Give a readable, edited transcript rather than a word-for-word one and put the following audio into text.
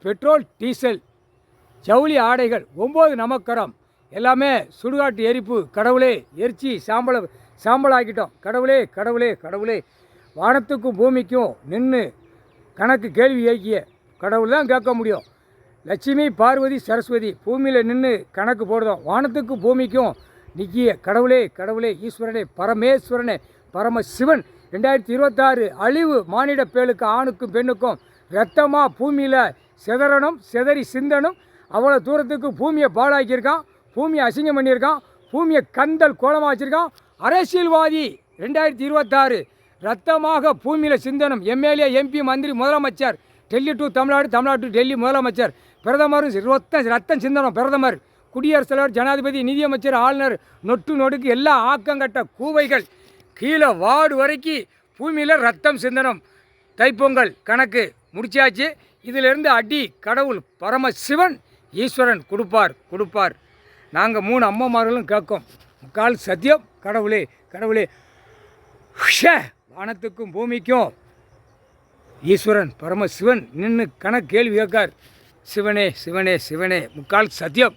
Petrol diesel ஜவுளி ஆடைகள் 9 நமக்கரம் எல்லாமே சுடுகாட்டு எரிப்பு. கடவுளே எரிச்சி சாம்பலாக்கிட்டோம். கடவுளே கடவுளே கடவுளே வானத்துக்கும் பூமிக்கும் நின்று கணக்கு கேள்வி இயக்கிய கடவுள் தான் கேட்க முடியும். லட்சுமி பார்வதி சரஸ்வதி பூமியில் நின்று கணக்கு போடுதோம். வானத்துக்கும் பூமிக்கும் நிற்கிய கடவுளே கடவுளே ஈஸ்வரனே பரமேஸ்வரனே பரமசிவன் 2026 அழிவு மானிட பேலுக்கு ஆணுக்கும் பெண்ணுக்கும் ரத்தமாக பூமியில் சிதறணும் சிதறி சிந்தனும். அவ்வளோ தூரத்துக்கு பூமியை பாழாக்கியிருக்கான், பூமியை அசிங்கம் பண்ணியிருக்கான், பூமியை கந்தல் கோலமாக வச்சுருக்கான். அரசியல்வாதி 2026 ரத்தமாக பூமியில் சிந்தனம். எம்எல்ஏ எம்பி மந்திரி முதலமைச்சர் டெல்லி டு தமிழ்நாடு தமிழ்நாடு டு டெல்லி முதலமைச்சர் பிரதமரும் ரத்தம் சிந்தனம். பிரதமர் குடியரசுத் தலைவர் ஜனாதிபதி நிதியமைச்சர் ஆளுநர் நொட்டு நொடுக்கு எல்லா ஆக்கங்கட்ட கூவைகள் கீழே வார்டு வரைக்கும் பூமியில் ரத்தம் சிந்தனம். தைப்பொங்கல் கணக்கு முடிச்சாச்சு. இதிலிருந்து அடி கடவுள் பரமசிவன் ஈஸ்வரன் கொடுப்பார். நாங்கள் 3 அம்மாமார்களும் கேட்கும் முக்கால் சத்தியம். கடவுளே கடவுளே வானத்துக்கும் பூமிக்கும் ஈஸ்வரன் பரமசிவன் நின்று கணக்கு கேள்வி கேட்கார். சிவனே சிவனே சிவனே முக்கால் சத்தியம்.